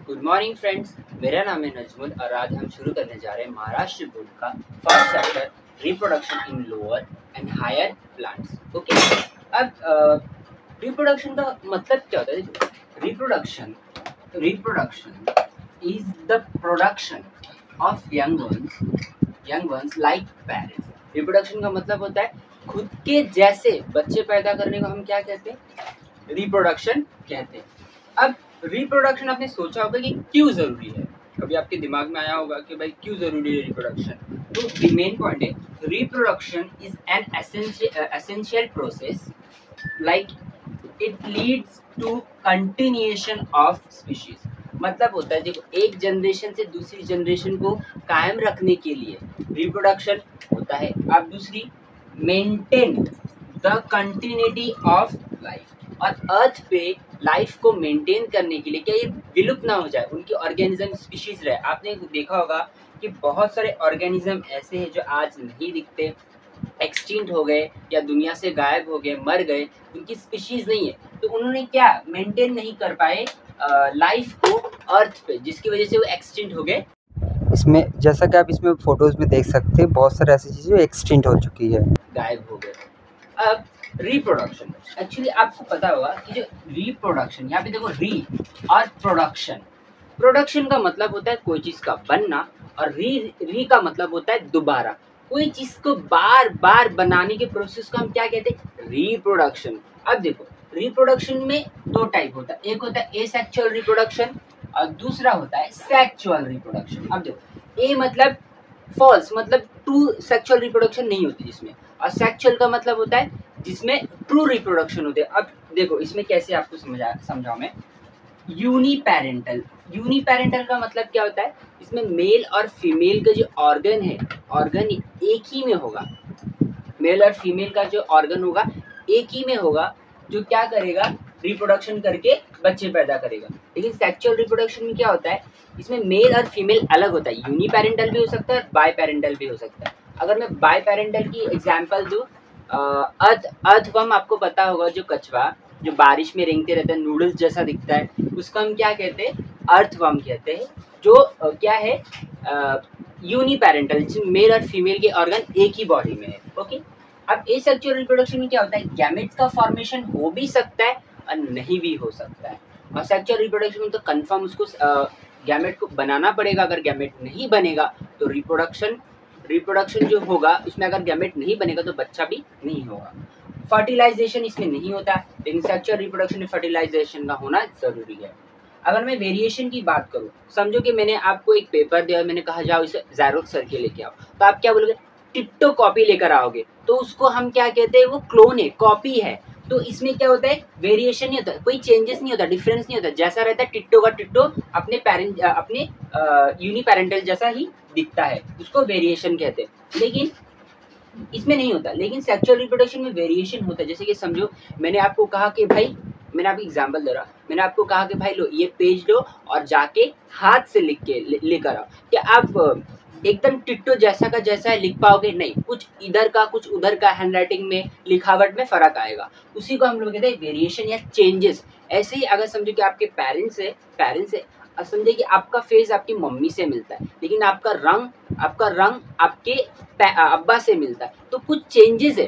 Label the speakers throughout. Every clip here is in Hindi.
Speaker 1: गुड मॉर्निंग फ्रेंड्स, मेरा नाम है नजमुल और आज हम शुरू करने जा रहे हैं महाराष्ट्र बोर्ड का first chapter reproduction in lower and higher plants. Okay, अब रिप्रोडक्शन का मतलब क्या होता है? Reproduction reproduction is the production of young ones like parents. Reproduction का मतलब होता है खुद के जैसे बच्चे पैदा करने को हम क्या कहते हैं? रिप्रोडक्शन कहते हैं। अब रिप्रोडक्शन आपने सोचा होगा कि क्यों जरूरी है, कभी आपके दिमाग में आया होगा कि भाई क्यों जरूरी है रिप्रोडक्शन? तो द मेन पॉइंट है, reproduction is an essential process like it leads to continuation of species. मतलब होता है देखो, एक जनरेशन से दूसरी जनरेशन को कायम रखने के लिए रिप्रोडक्शन होता है। अब दूसरी, maintain the continuity of life. और अर्थ पे लाइफ को मेंटेन करने के लिए, क्या ये विलुप्त ना हो जाए, उनकी ऑर्गेनिज्म स्पीशीज रहे। आपने देखा होगा कि बहुत सारे ऑर्गेनिज्म ऐसे हैं जो आज नहीं दिखते, एक्सटिंक्ट हो गए या दुनिया से गायब हो गए, मर गए, उनकी स्पीशीज नहीं है। तो उन्होंने क्या मेंटेन नहीं कर पाए लाइफ को अर्थ पे, जिसकी वजह से वो एक्सटिंक्ट हो गए।
Speaker 2: इसमें जैसा कि आप इसमें फोटोज में देख सकते हैं, बहुत सारे ऐसी चीजें एक्सटिंक्ट हो चुकी है,
Speaker 1: गायब हो गए। अब रिप्रोडक्शन, एक्चुअली आपको पता होगा कि जो रिप्रोडक्शन, यहाँ पे देखो री और प्रोडक्शन। प्रोडक्शन का मतलब होता है कोई चीज का बनना, और री का मतलब होता है दोबारा। कोई चीज को बार बार बनाने के प्रोसेस को हम क्या कहते हैं? रिप्रोडक्शन। अब देखो, रिप्रोडक्शन में दो टाइप होता है, एक होता है एसेक्सुअल रिप्रोडक्शन और दूसरा होता है सेक्सुअल रिप्रोडक्शन। अब देखो, ए मतलब फॉल्स, मतलब ट्रू सेक्सुअल रिप्रोडक्शन नहीं होती जिसमें, और सेक्सुअल का मतलब होता है जिसमें ट्रू रिप्रोडक्शन होते हैं। अब देखो इसमें कैसे आपको समझाऊं मैं। यूनिपेरेंटल का मतलब क्या होता है? इसमें मेल और फीमेल का जो ऑर्गन है, ऑर्गन एक ही में होगा। मेल और फीमेल का जो ऑर्गन होगा एक ही में होगा, जो क्या करेगा? रिप्रोडक्शन करके बच्चे पैदा करेगा। लेकिन सेक्सुअल रिप्रोडक्शन में क्या होता है? इसमें मेल और फीमेल अलग होता है। यूनिपेरेंटल भी हो सकता है और बाय पेरेंटल भी हो सकता है। अगर मैं बाय पेरेंटल की एग्जांपल दूं, अर्थवर्म आपको पता होगा, जो कछुआ जो बारिश में रेंगते रहता है, नूडल्स जैसा दिखता है, उसको हम क्या कहते हैं? अर्थवर्म कहते हैं। जो क्या है, यूनिपेरेंटल, जिसमें मेल और फीमेल के ऑर्गन एक ही बॉडी में है। ओके, अब एसेक्सुअल रिप्रोडक्शन में क्या होता है? गैमेट्स का फॉर्मेशन हो भी सकता है और नहीं भी हो सकता है। और सेक्सुअल रिप्रोडक्शन में तो कंफर्म उसको गैमेट को बनाना पड़ेगा। अगर गैमेट नहीं बनेगा तो रिप्रोडक्शन जो होगा उसमें अगर गैमेट नहीं बनेगा तो बच्चा भी नहीं होगा। फर्टिलाइजेशन इसमें नहीं होता, लेकिन सेक्सुअल रिप्रोडक्शन में फर्टिलाइजेशन का होना जरूरी है। अगर मैं वेरिएशन की बात करूं, समझो कि मैंने आपको एक पेपर दिया और मैंने कहा जाओ इसे ज़ेरॉक्स करके लेके आओ, तो आप क्या बोलोगे? टिट्टो कॉपी लेकर आओगे, तो उसको हम क्या कहते हैं? वो क्लोन है, कॉपी है। तो इसमें क्या होता है? वेरिएशन नहीं होता, कोई चेंजेस नहीं होता, डिफरेंस नहीं होता, जैसा रहता है टिट्टो का टिट्टो अपने यूनिपेरेंटल जैसा ही दिखता है, उसको वेरिएशन कहते हैं। लेकिन इसमें नहीं होता। लेकिन सेक्सुअल रिप्रोडक्शन में वेरिएशन होता है। जैसे कि समझो मैंने आपको कहा कि भाई, मैंने आपको एग्जांपल दे रहा, मैंने आपको कहा कि भाई लो ये पेज लो और जाके हाथ से लिख के लेकर आओ। क्या आप एकदम टिट्टो जैसा का जैसा है लिख पाओगे? नहीं, कुछ इधर का कुछ उधर का, हैंडराइटिंग में, लिखावट में फर्क आएगा। उसी को हम लोग कहते हैं वेरिएशन या चेंजेस। ऐसे ही अगर समझो कि आपके पेरेंट्स है, समझे कि आपका फेस आपकी मम्मी से मिलता है, लेकिन आपका रंग आपके अब्बा से मिलता है, तो कुछ चेंजेस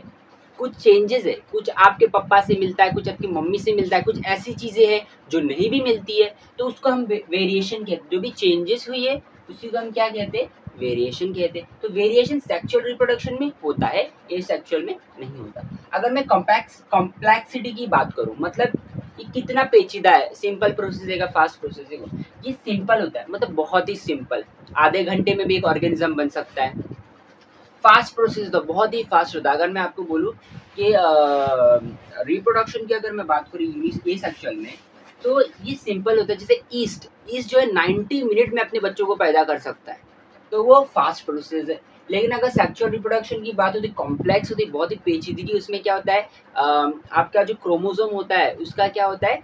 Speaker 1: है, कुछ आपके पापा से मिलता है, कुछ आपकी मम्मी से मिलता है, कुछ ऐसी चीज़ें हैं जो नहीं भी मिलती है, तो उसको हम वेरिएशन कहते हैं। जो भी चेंजेस हुई है उसी को हम क्या कहते हैं? वेरिएशन कहते हैं। तो वेरिएशन सेक्सुअल रिप्रोडक्शन में होता है, एसेक्सुअल में नहीं होता। अगर मैं कॉम्प्लेक्सिटी की बात करूं, मतलब ये कितना पेचीदा है, सिंपल प्रोसेस है, फास्ट प्रोसेस है, ये सिंपल होता है, मतलब बहुत ही सिंपल, आधे घंटे में भी एक ऑर्गेनिज्म बन सकता है। फास्ट प्रोसेस तो बहुत ही फास्ट होता है। अगर मैं आपको बोलूँ कि रिप्रोडक्शन की अगर मैं बात करूँ एसेक्सुअल में, तो ये सिंपल होता है। जैसे ईस्ट जो है 90 मिनट में अपने बच्चों को पैदा कर सकता है, तो वो फास्ट प्रोसेस है। लेकिन अगर सेक्सुअल रिप्रोडक्शन की बात होती है, कॉम्प्लेक्स होती है, बहुत ही पेचीदगी, उसमें क्या होता है? आपका जो क्रोमोसोम होता है उसका क्या होता है?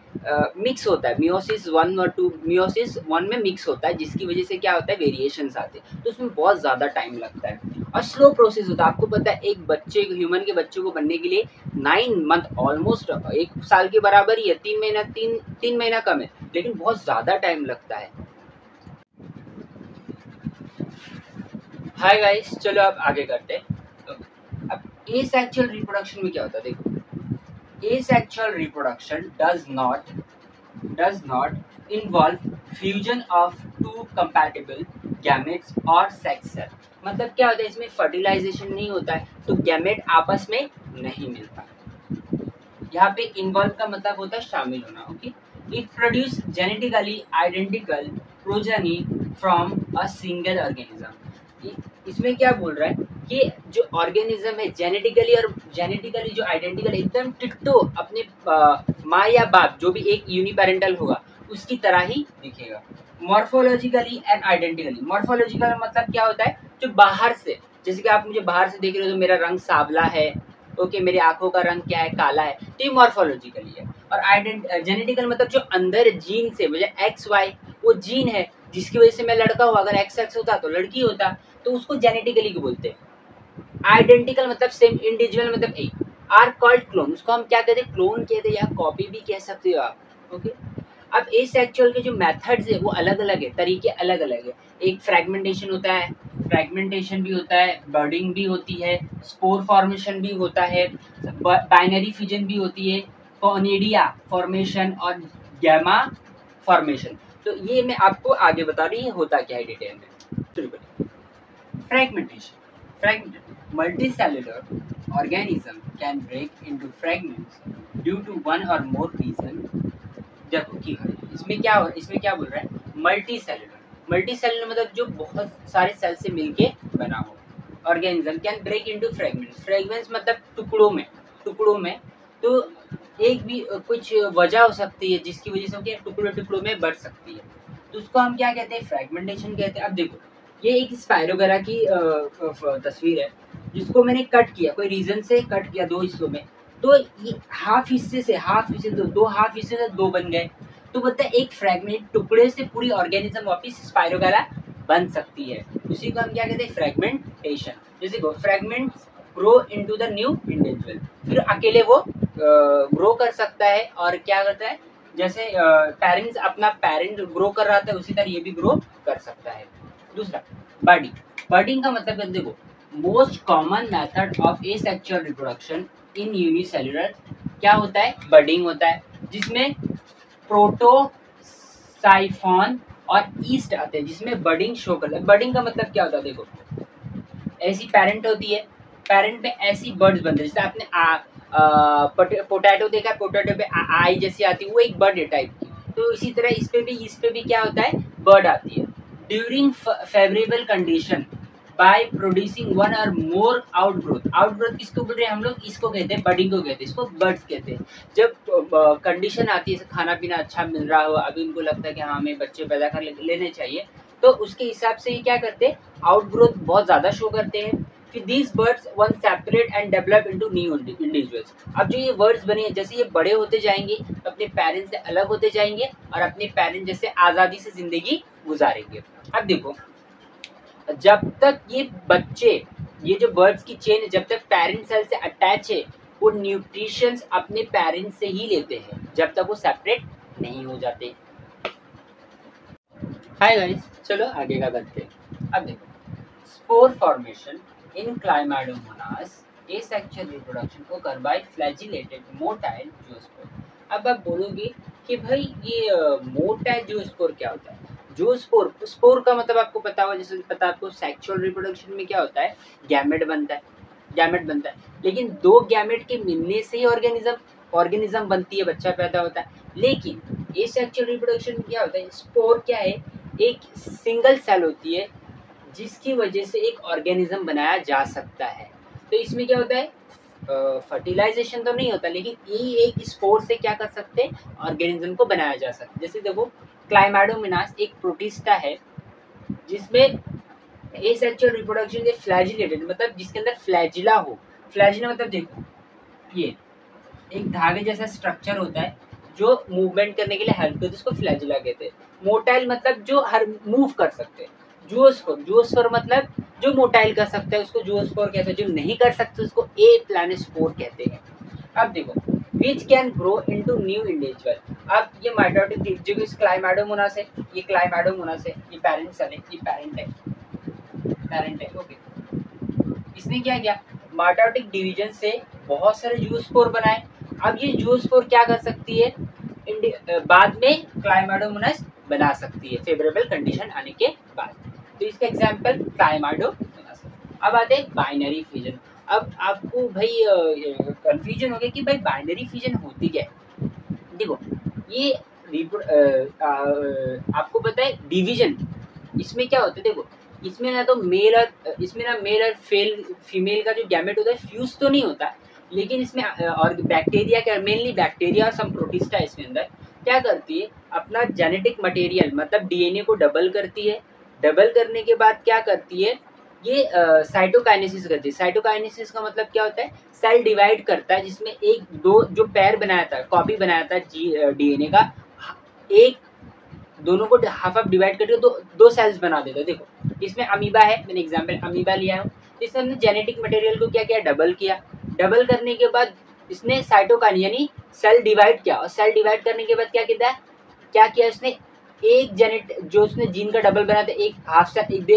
Speaker 1: मिक्स होता है, मियोसिस 1 और 2, मियोसिस 1 में मिक्स होता है, जिसकी वजह से क्या होता है? वेरिएशंस आते हैं, तो उसमें बहुत ज़्यादा टाइम लगता है और स्लो प्रोसेस होता है। आपको पता है एक बच्चे, ह्यूमन के बच्चे को बनने के लिए 9 मंथ, ऑलमोस्ट 1 साल के बराबर ही है, 3 महीना कम है, लेकिन बहुत ज़्यादा टाइम लगता है। हाय गाइस, चलो अब आगे करते हैं। तो अब एसेक्सुअल रिप्रोडक्शन में क्या होता है, देखो asexual reproduction does not involve fusion of two compatible gametes और सेक्स सेल। मतलब क्या होता है, इसमें फर्टिलाइजेशन नहीं होता है, तो गैमेट आपस में नहीं मिलता। यहाँ पे इन्वॉल्व का मतलब होता है शामिल होना। Okay, it produce genetically identical progeny from a single organism. इसमें क्या बोल रहा है कि जो ऑर्गेनिज्म है जेनेटिकली जो आइडेंटिकल एकदम टिट्टो अपने माँ या बाप जो भी एक यूनिपेरेंटल होगा उसकी तरह ही दिखेगा। मॉर्फोलॉजिकली एंड आइडेंटिकली, मॉर्फोलॉजिकल मतलब क्या होता है, जो बाहर से, जैसे कि आप मुझे बाहर से देख रहे हो तो मेरा रंग सांवला है, ओके, मेरी आंखों का रंग क्या है, काला है, तो ये मॉर्फोलॉजिकली है। और जेनेटिकल मतलब जो अंदर जीन से, मुझे एक्स वाई वो जीन है जिसकी वजह से मैं लड़का हूँ, अगर एक्स एक्स होता तो लड़की होता, तो उसको जेनेटिकली बोलते हैं। आइडेंटिकल मतलब सेम, इंडिविजुअल मतलब एक। आर कॉल्ड क्लोन, उसको हम क्या कहते हैं, क्लोन कहते हैं या कॉपी भी कह सकते हो आप। ओके, अब एसेक्सुअल के जो मेथड्स है वो अलग अलग है, तरीके अलग अलग है। एक फ्रेगमेंटेशन होता है, फ्रेगमेंटेशन भी होता है, बर्डिंग भी होती है, स्पोर फॉर्मेशन भी होता है, बाइनरी फ्यूजन भी होती है, कॉनिडिया फॉर्मेशन और गैमा फॉर्मेशन। तो ये मैं आपको आगे बता रही हूँ होता क्या है डिटेल में। शुरू करें। Fragmentation, multicellular organism can break into fragments due to one or more reason। देखो कि इसमें क्या बोल रहा है, मल्टी सेलुलर मतलब जो बहुत सारे सेल से मिलके बना हो। Organism can break into fragments मतलब टुकड़ों में। तो एक भी कुछ वजह हो सकती है जिसकी वजह से क्या टुकड़ों में बढ़ सकती है, तो उसको हम क्या कहते हैं, फ्रेगमेंटेशन कहते हैं। अब देखो ये एक स्पाइरोगरा की तस्वीर है जिसको मैंने कट किया, कोई रीजन से कट किया दो हिस्सों में, तो ये हाफ हिस्से से दो हाफ हिस्से से दो बन गए, तो बोलता है एक फ्रेगमेंट टुकड़े से पूरी ऑर्गेनिज्म वापस स्पाइरोगरा बन सकती है। उसी को हम क्या कहते हैं, फ्रेगमेंटेशन। जैसे को fragments grow into the new individual, फिर अकेले वो ग्रो कर सकता है। और क्या करता है, जैसे पेरेंट्स अपना पेरेंट ग्रो कर रहा था उसी तरह ये भी ग्रो कर सकता है। दूसरा बर्डिंग का मतलब है, देखो most common method of asexual reproduction in unicellular क्या होता है, बर्डिंग होता है, जिसमें प्रोटोसाइफॉन और ईस्ट आते हैं, जिसमें बर्डिंग शो करता है। बर्डिंग का मतलब क्या होता है, देखो ऐसी पेरेंट होती है, पेरेंट में ऐसी बर्ड्स बनते हैं, जैसे आपने पोटैटो देखा है, पोटैटो पे आई जैसी आती है, वो एक बर्ड है टाइप की। तो इसी तरह इस पे भी क्या होता है, बर्ड आती है। During favourable condition by producing one और मोर आउटग्रोथ किसको बोल रहे हैं हम लोग, इसको कहते हैं बर्डिंग को कहते हैं, इसको बर्ड्स कहते हैं। जब कंडीशन आती है, खाना पीना अच्छा मिल रहा हो, अभी उनको लगता है कि हाँ हमें बच्चे पैदा कर लेने चाहिए, तो उसके हिसाब से ये क्या करते हैं, आउटग्रोथ बहुत ज़्यादा शो करते हैं। फिर these birds once separate and develop into new individuals। अब जो ये वर्ड्स बने हैं, जैसे ये बड़े होते जाएंगे तो अपने पेरेंट्स से अलग होते जाएंगे और अपने पेरेंट्स जैसे आज़ादी से जिंदगी गुजारेंगे। अब देखो जब तक ये बच्चे, ये जो बर्ड्स की चेन है, जब तक पेरेंट सेल से अटैच है वो न्यूट्रिशंस अपने पेरेंट्स से ही लेते हैं जब तक वो सेपरेट नहीं हो जाते। हाय गाइस, चलो आगे का करते हैं। अब देखो spore formation in Chlamydomonas asexual reproduction occur by flagellated motile zoospore। अब आप बोलोगे कि भाई ये मोटाइल ज़ूस्पोर क्या होता है। स्पोर का मतलब आपको पता होगा, जैसे पता आपको सेक्सुअल रिप्रोडक्शन में क्या होता है, गैमेट बनता है, लेकिन दो गैमेट के मिलने से ही ऑर्गेनिज्म बनती है, बच्चा पैदा होता है। लेकिन एसेक्सुअल रिप्रोडक्शन में क्या होता है, स्पोर क्या है, एक सिंगल सेल होती है जिसकी वजह से एक ऑर्गेनिज्म बनाया जा सकता है। तो इसमें क्या होता है, फर्टिलाइजेशन तो नहीं होता, लेकिन ये एक स्पोर से क्या कर सकते हैं, ऑर्गेनिज्म को बनाया जा सकता है। जैसे देखो क्लाइमेडोमोनास एक प्रोटिस्टा है जिसमें एसेक्सुअल रिप्रोडक्शन के फ्लैजिलेटेड मतलब जिसके अंदर फ्लैजिला हो। फ्लैजिला मतलब देखो ये एक धागे जैसा स्ट्रक्चर होता है जो मूवमेंट करने के लिए हेल्प करते हैं, उसको फ्लैजिला कहते हैं। मोटाइल मतलब जो हर मूव कर सकते हैं। जूओस्पोर मतलब जो मोटाइल कर सकता है उसको जूओस्पोर कहते हैं, जो नहीं कर सकते उसको ए प्लानिस्पोर कहते हैं। अब देखो which can grow into new individual. अब ये माइटोटिक जो क्लाइमेडोमोनास है, ये पेरेंट सेल है, ये पेरेंट है। पेरेंट है। ओके, इसने क्या किया, माइटोटिक डिवीजन से बहुत सारे जूस्पोर बनाए। अब ये जूस्पोर क्या कर सकती है, बाद में क्लाइमाडोमोनास बना सकती है फेवरेबल कंडीशन आने के बाद। तो इसका एग्जांपल क्लाइमाडोमोनास। अब आते हैं बाइनरी फिजन। अब आपको भाई कंफ्यूजन हो गया कि भाई बाइनरी फिजन होती क्या है। देखो ये आपको पता है डिवीजन, इसमें क्या होता है, देखो इसमें ना तो मेल और फीमेल का जो गैमेट होता है फ्यूज तो नहीं होता, लेकिन इसमें और बैक्टीरिया क्या, मेनली बैक्टीरिया और सम प्रोटिस्टा इसमें अंदर क्या करती है, अपना जेनेटिक मटेरियल मतलब डीएनए को डबल करती है। डबल करने के बाद क्या करती है, ये साइटोकाइनेसिस करती है। साइटोकाइनेसिस का मतलब क्या होता है, सेल डिवाइड करता है, जिसमें एक दो जो पैर बनाया था, कॉपी बनाया था डीएनए का, एक दोनों को हाफ हाफ डिवाइड करके दो सेल्स बना देता है। देखो इसमें अमीबा है, मैंने एग्जांपल अमीबा लिया है। इसने हमने जेनेटिक मटेरियल को क्या किया, डबल किया। डबल करने के बाद इसने साइटोकाइन यानी सेल डिवाइड किया, और सेल डिवाइड करने के बाद क्या किया इसने, एक जो उसने जीन का डबल बनाया था, एक हाफ सेल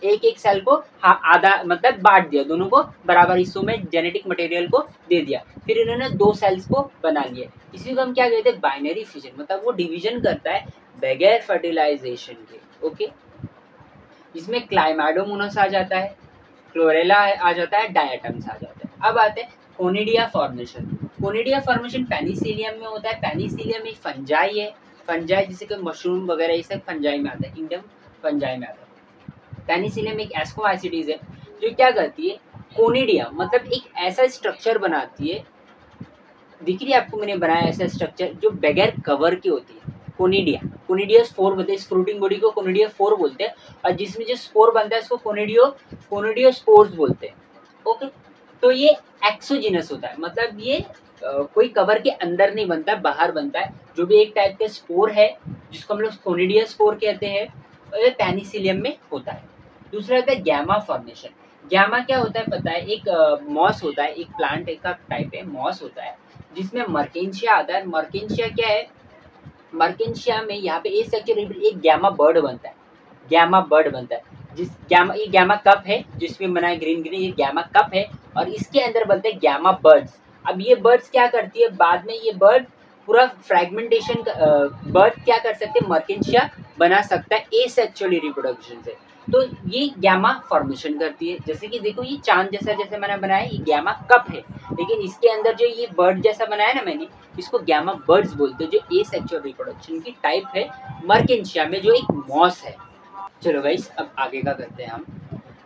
Speaker 1: एक सेल को आधा मतलब बांट दिया, दोनों को बराबर हिस्सों में जेनेटिक मटेरियल को दे दिया, फिर इन्होंने दो सेल्स को बना लिया। इसी को हम क्या कहते हैं, बाइनरी फिजन, मतलब वो डिवीजन करता है बगैर फर्टिलाइजेशन के। ओके, इसमें क्लाइमाडोमोनास आ जाता है, क्लोरेला आ जाता है, डायटम्स आ जाता है। अब आते हैं conidia formation. Conidia formation Penicillium में होता है। पेनिसिलियम एक फंजाई है, फंजाई जैसे कि मशरूम वगैरह ये सब फंजाई में आता है, किंगडम फंजाई में आता है। पेनिसिलियम एक एस्कोबाइसिटीज है जो क्या करती है, कोनिडिया मतलब एक ऐसा स्ट्रक्चर बनाती है, दिख रही है आपको मैंने बनाया ऐसा स्ट्रक्चर जो बगैर कवर की होती है। कोनिडिया स्पोर बोलते हैं, इस फ्रूटिंग बॉडी को कोनिडिया स्पोर बोलते हैं, और जिसमें जो स्पोर बनता है उसको कोनिडियो स्पोर्स बोलते हैं। ओके, तो ये एक्सोजिनस होता है, मतलब ये कोई कवर के अंदर नहीं बनता, बाहर बनता है। जो भी एक टाइप का स्पोर है जिसको हम लोग कोनिडिया स्पोर कहते हैं, ये पेनिसिलियम में होता है। दूसरा होता है गैमा फॉर्मेशन। गैमा क्या होता है पता है, एक मॉस होता है, एक प्लांट का टाइप है, मॉस होता है जिसमें मर्केंशिया आता है। मर्केंशिया क्या है, मर्केंशिया में यहाँ पे ए सेक्शन एक गैमा बर्ड बनता है, गैमा बर्ड बनता है। ये गैमा कप है जिसमें बना है ग्रीन, ये गैमा कप है, और इसके अंदर बनते हैं गैमा बर्ड्स। अब ये बर्ड्स क्या करती है, बाद में ये बर्ड पूरा फ्रेगमेंटेशन बर्ड क्या कर सकते हैं, मर्केंशिया बना सकता है एसेक्सुअली रिप्रोडक्शन से। तो ये गैमा फॉर्मेशन करती है। जैसे कि देखो ये चांद जैसा मैंने बनाया, ये गैमा कप है, लेकिन इसके अंदर जो ये बर्ड जैसा बनाया ना मैंने, इसको गैमा बर्ड्स बोलते हैं, जो एसेक्सुअल रिप्रोडक्शन की टाइप है मर्केंशिया में, जो एक मॉस है। चलो गाइस अब आगे का करते हैं हम।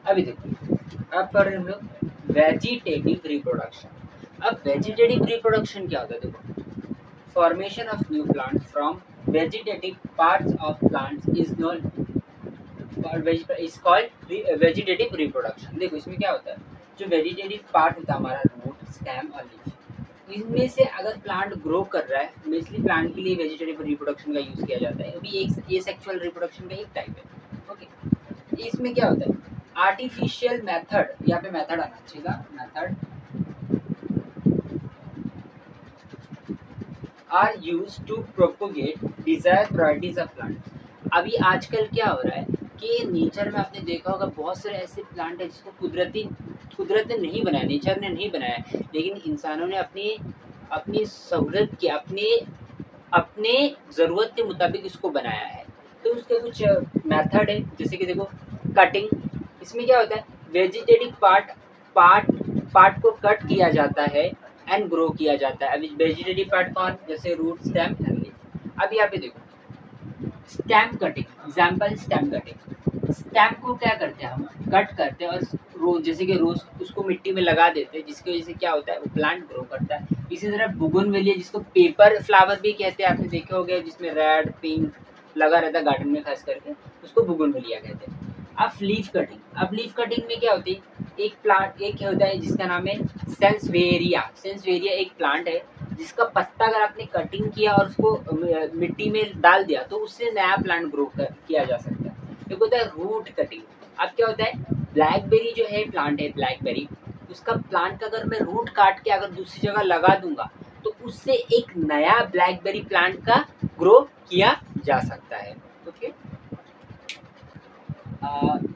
Speaker 1: अभी देखो अब पढ़ रहे हम लोग वेजिटेटिव रिप्रोडक्शन। अब वेजिटेटिव रिप्रोडक्शन क्या होता है, देखो formation of new plant from vegetative parts of plants is non is called vegetative reproduction. देखो इसमें क्या होता है, जो वेजिटेटिव पार्ट होता है हमारा रूट, स्टेम और लीफ, इनमें से अगर प्लांट ग्रो कर रहा है, बेसिकली प्लांट के लिए वेजिटेटिव रिप्रोडक्शन का यूज किया जाता है। अभी एक एसेक्सुअल रिप्रोडक्शन का एक टाइप है। ओके, इसमें क्या होता है, आर्टिफिशियल मेथड, यहाँ पे मेथड आना चाहिए, method are use to propagate desired varieties of plant. अभी आजकल क्या हो रहा है कि नेचर में आपने देखा होगा बहुत सारे ऐसे प्लांट है जिसको कुदरत ने नहीं बनाया, नेचर ने नहीं बनाया, लेकिन इंसानों ने अपनी सहूलत के अपने ज़रूरत के मुताबिक इसको बनाया है। तो उसके कुछ मेथड है, जैसे कि देखो कटिंग। इसमें क्या होता है, वेजिटेटिव पार्ट को कट किया जाता है एंड ग्रो किया जाता है। अभी वेजिटेटिव पार्ट कौन, जैसे रूट, स्टेम एंड लीफ। अब यहाँ पे देखो stem cutting, example stem cutting. Stem को क्या करते हैं हम, कट करते हैं और रोज, जैसे कि रोज उसको मिट्टी में लगा देते हैं, जिसकी वजह से क्या होता है, वो प्लांट ग्रो करता है। इसी तरह बुगनविलिया, जिसको पेपर फ्लावर भी कहते हैं, आपने देखे होंगे, जिसमें रेड पिंक लगा रहता है गार्डन में खास करके, उसको बुगनविलिया कहते हैं। अब लीफ कटिंग में क्या होती है, एक होता है जिसका नाम है सेंसवेरिया एक प्लांट है जिसका पत्ता अगर आपने कटिंग किया और उसको मिट्टी में डाल दिया तो उससे नया प्लांट ग्रो किया जा सकता है। एक होता है रूट कटिंग। अब क्या होता है, ब्लैकबेरी जो है प्लांट है, ब्लैकबेरी, उसका प्लांट का अगर मैं रूट काट के अगर दूसरी जगह लगा दूंगा तो उससे एक नया ब्लैकबेरी प्लांट का ग्रो किया जा सकता है। ओके,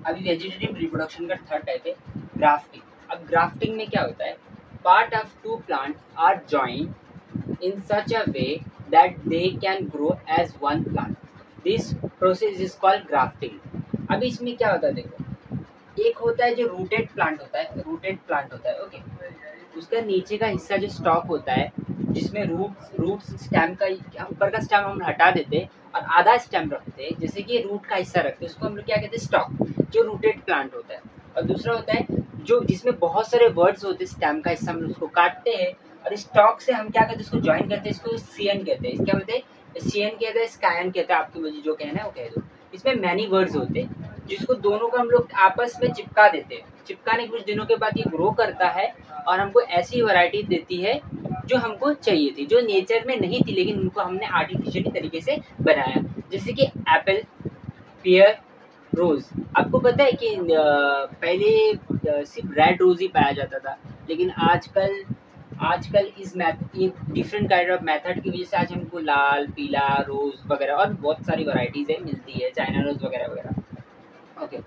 Speaker 1: अभी वेजिटेटिव रिप्रोडक्शन का थर्ड टाइप है ग्राफ्टिंग। अब ग्राफ्टिंग में क्या होता है, part of two plants are joined in such a way that they can grow as one plant, this process is called grafting. अब इसमें क्या होता है, देखो एक होता है जो रूटेड प्लांट होता है, रूटेड प्लांट होता है ओके, उसका नीचे का हिस्सा जो स्टॉक होता है जिसमें रूट्स स्टेम का ऊपर का स्टेम हम हटा देते हैं और आधा स्टेम रखते हैं, जैसे कि रूट का हिस्सा रखते हैं, उसको हम लोग क्या कहते हैं स्टॉक, जो रूटेड प्लांट होता है। और दूसरा होता है जो जिसमें बहुत सारे वर्ड्स होते हैं, स्टेम का हिस्सा हम उसको काटते हैं और स्टॉक से हम क्या करते हैं उसको ज्वाइन करते हैं, इसको सीएन कहते हैं। क्या बोलते हैं, सीएन कहते हैं, स्कायन कहते हैं, आपकी वजह जो कहना है वो कह दो। इसमें मैनी वर्ड्स होते हैं जिसको दोनों को हम लोग आपस में चिपका देते हैं, चिपकाने के कुछ दिनों के बाद ये ग्रो करता है और हमको ऐसी वैरायटी देती है जो हमको चाहिए थी, जो नेचर में नहीं थी लेकिन उनको हमने आर्टिफिशियली तरीके से बनाया, जैसे कि एप्पल, पियर, रोज। आपको पता है कि पहले सिर्फ रेड रोज ही पाया जाता था, लेकिन आजकल आजकल इस डिफरेंट काइंड ऑफ मेथड की वजह से आज हमको लाल, पीला, रोज वगैरह और बहुत सारी वैरायटीज है मिलती है, चाइना रोज वगैरह वगैरह ओके।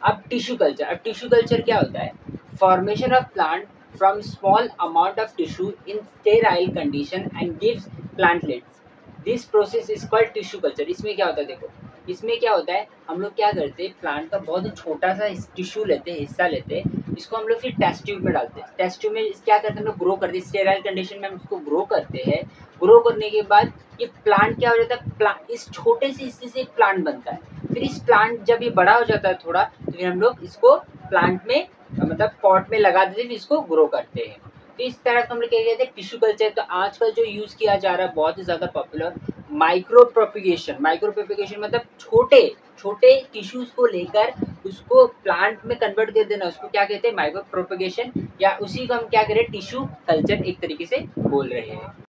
Speaker 1: अब टिश्यू कल्चर, अब टिश्यू कल्चर क्या होता है, formation of plant from small amount of tissue in sterile condition and gives plantlets, this process is called tissue culture. इसमें क्या होता है, देखो इसमें क्या होता है, हम लोग क्या करते हैं प्लांट का बहुत ही छोटा सा टिश्यू लेते हैं, हिस्सा लेते हैं, इसको हम लोग फिर टेस्ट ट्यूब में डालते हैं, टेस्ट ट्यूब में क्या करते हैं हम लोग ग्रो करते हैं, स्टेराइल कंडीशन में हम इसको ग्रो करते हैं। ग्रो करने के बाद ये प्लांट क्या हो जाता है, इस छोटे से हिस्से से एक प्लांट बनता है। फिर इस प्लांट जब ये बड़ा हो जाता है थोड़ा, तो फिर हम लोग इसको प्लांट में मतलब पॉट में लगा देते हैं, इसको ग्रो करते हैं। तो इस तरह का हम लोग क्या कहते हैं टिश्यू कल्चर। तो आजकल जो यूज़ किया जा रहा है बहुत ही ज़्यादा popular, micro propagation. Micro propagation मतलब छोटे छोटे टिश्यूज को लेकर उसको प्लांट में कन्वर्ट कर देना, उसको क्या कहते हैं माइक्रो प्रोपिगेशन, या उसी को हम क्या करें टिश्यू कल्चर एक तरीके से बोल रहे हैं।